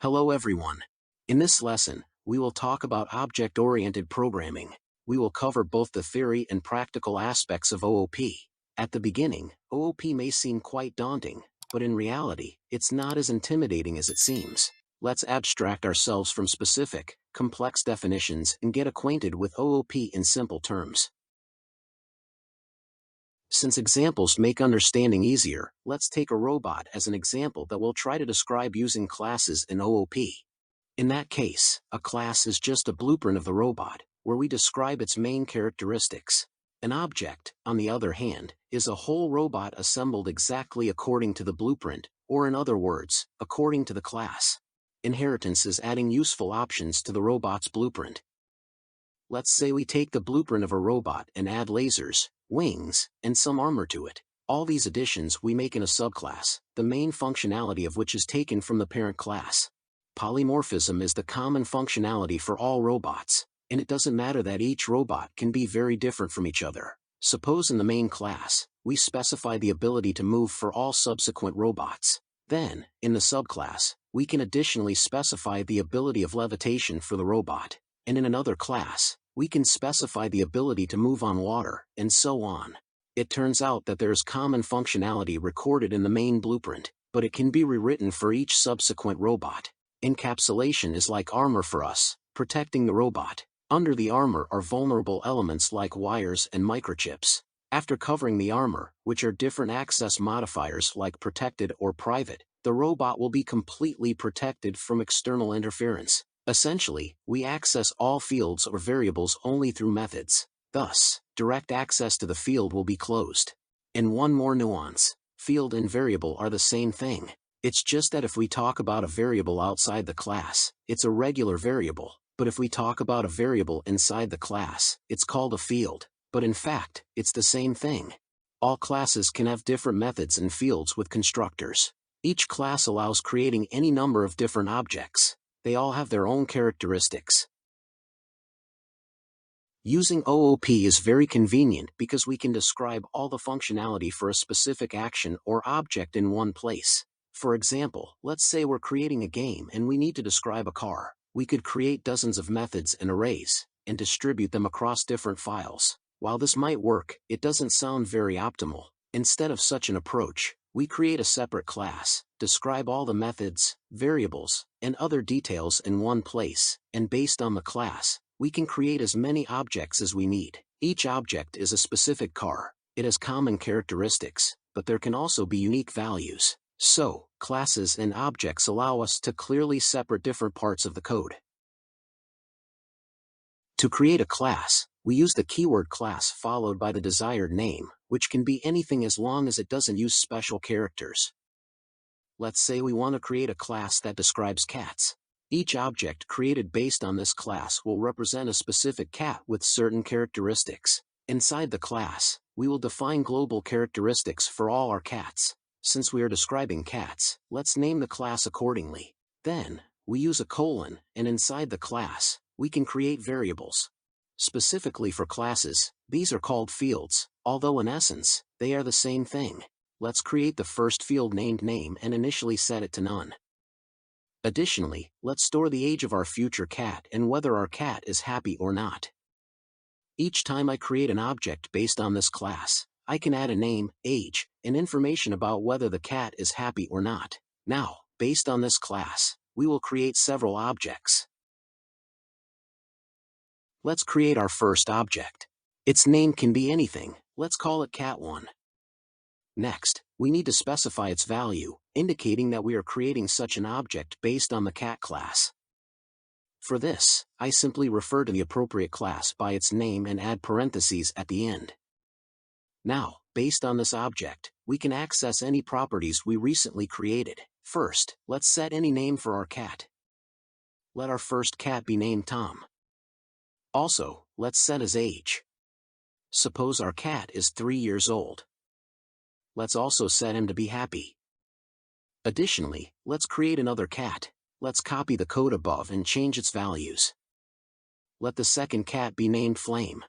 Hello everyone. In this lesson, we will talk about object-oriented programming. We will cover both the theory and practical aspects of OOP. At the beginning, OOP may seem quite daunting, but in reality, it's not as intimidating as it seems. Let's abstract ourselves from specific, complex definitions and get acquainted with OOP in simple terms. Since examples make understanding easier, let's take a robot as an example that we'll try to describe using classes in OOP. In that case, a class is just a blueprint of the robot, where we describe its main characteristics. An object, on the other hand, is a whole robot assembled exactly according to the blueprint, or in other words, according to the class. Inheritance is adding useful options to the robot's blueprint. Let's say we take the blueprint of a robot and add lasers, wings, and some armor to it. All these additions we make in a subclass, the main functionality of which is taken from the parent class. Polymorphism is the common functionality for all robots, and it doesn't matter that each robot can be very different from each other. Suppose in the main class, we specify the ability to move for all subsequent robots. Then, in the subclass, we can additionally specify the ability of levitation for the robot, and in another class, we can specify the ability to move on water, and so on. It turns out that there is common functionality recorded in the main blueprint, but it can be rewritten for each subsequent robot. Encapsulation is like armor for us, protecting the robot. Under the armor are vulnerable elements like wires and microchips. After covering the armor, which are different access modifiers like protected or private, the robot will be completely protected from external interference. Essentially, we access all fields or variables only through methods. Thus, direct access to the field will be closed. And one more nuance: field and variable are the same thing. It's just that if we talk about a variable outside the class, it's a regular variable, but if we talk about a variable inside the class, it's called a field. But in fact, it's the same thing. All classes can have different methods and fields with constructors. Each class allows creating any number of different objects. They all have their own characteristics. Using OOP is very convenient because we can describe all the functionality for a specific action or object in one place. For example, let's say we're creating a game and we need to describe a car. We could create dozens of methods and arrays, and distribute them across different files. While this might work, it doesn't sound very optimal. Instead of such an approach, we create a separate class, describe all the methods, variables, and other details in one place, and based on the class, we can create as many objects as we need. Each object is a specific car. It has common characteristics, but there can also be unique values. So, classes and objects allow us to clearly separate different parts of the code. To create a class, we use the keyword class followed by the desired name, which can be anything as long as it doesn't use special characters. Let's say we want to create a class that describes cats. Each object created based on this class will represent a specific cat with certain characteristics. Inside the class, we will define global characteristics for all our cats. Since we are describing cats, let's name the class accordingly. Then, we use a colon, and inside the class, we can create variables. Specifically for classes, these are called fields, although in essence, they are the same thing. Let's create the first field named name and initially set it to none. Additionally, let's store the age of our future cat and whether our cat is happy or not. Each time I create an object based on this class, I can add a name, age, and information about whether the cat is happy or not. Now, based on this class, we will create several objects. Let's create our first object. Its name can be anything. Let's call it cat1. Next, we need to specify its value, indicating that we are creating such an object based on the cat class. For this, I simply refer to the appropriate class by its name and add parentheses at the end. Now, based on this object, we can access any properties we recently created. First, let's set any name for our cat. Let our first cat be named Tom. Also, let's set his age. Suppose our cat is 3 years old. Let's also set him to be happy. Additionally, let's create another cat. Let's copy the code above and change its values. Let the second cat be named Flame.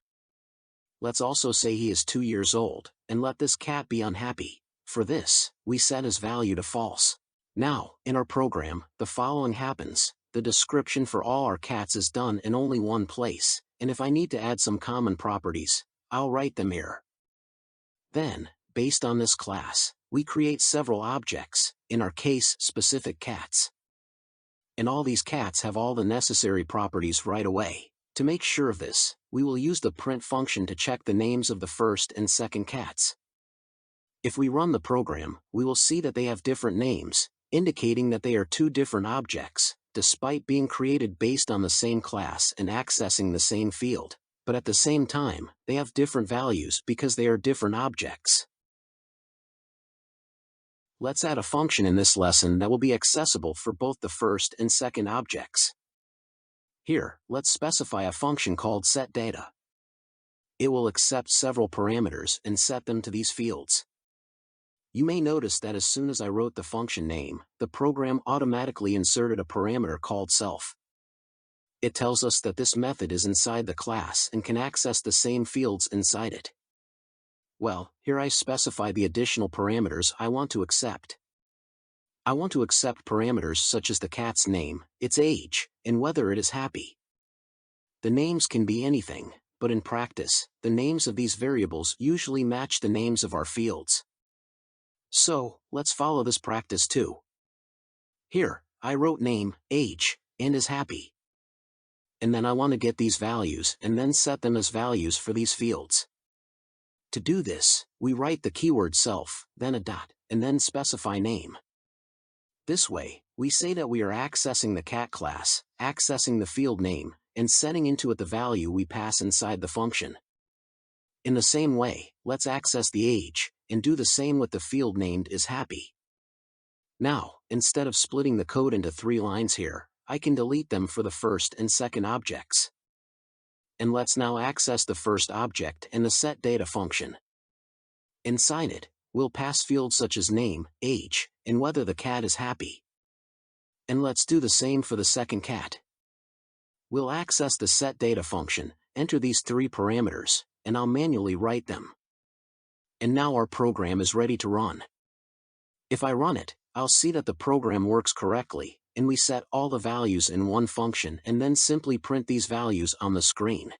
Let's also say he is 2 years old, and let this cat be unhappy. For this, we set his value to false. Now, in our program, the following happens. The description for all our cats is done in only one place, and if I need to add some common properties, I'll write them here. Then, based on this class, we create several objects, in our case specific cats. And all these cats have all the necessary properties right away. To make sure of this, we will use the print function to check the names of the first and second cats. If we run the program, we will see that they have different names, indicating that they are two different objects, despite being created based on the same class and accessing the same field. But at the same time, they have different values because they are different objects. Let's add a function in this lesson that will be accessible for both the first and second objects. Here, let's specify a function called setData. It will accept several parameters and set them to these fields. You may notice that as soon as I wrote the function name, the program automatically inserted a parameter called self. It tells us that this method is inside the class and can access the same fields inside it. Well, here I specify the additional parameters I want to accept. I want to accept parameters such as the cat's name, its age, and whether it is happy. The names can be anything, but in practice, the names of these variables usually match the names of our fields. So, let's follow this practice too. Here, I wrote name, age, and is happy. And then I want to get these values and then set them as values for these fields. To do this, we write the keyword self, then a dot, and then specify name. This way, we say that we are accessing the cat class, accessing the field name, and setting into it the value we pass inside the function. In the same way, let's access the age, and do the same with the field named is happy. Now, instead of splitting the code into 3 lines here, I can delete them for the first and second objects. And let's now access the first object and the setData function. Inside it, we'll pass fields such as name, age, and whether the cat is happy. And let's do the same for the second cat. We'll access the setData function, enter these 3 parameters, and I'll manually write them. And now our program is ready to run. If I run it, I'll see that the program works correctly, and we set all the values in one function and then simply print these values on the screen.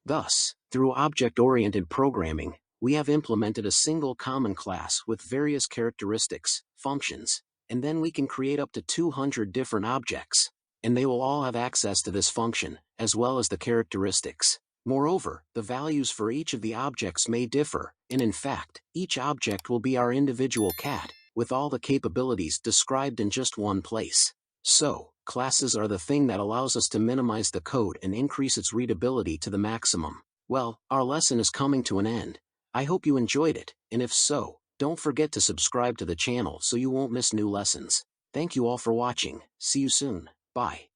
Thus, through object-oriented programming, we have implemented a single common class with various characteristics, functions, and then we can create up to 200 different objects, and they will all have access to this function, as well as the characteristics. Moreover, the values for each of the objects may differ, and in fact, each object will be our individual cat, with all the capabilities described in just one place. So, classes are the thing that allows us to minimize the code and increase its readability to the maximum. Well, our lesson is coming to an end. I hope you enjoyed it, and if so, don't forget to subscribe to the channel so you won't miss new lessons. Thank you all for watching. See you soon. Bye.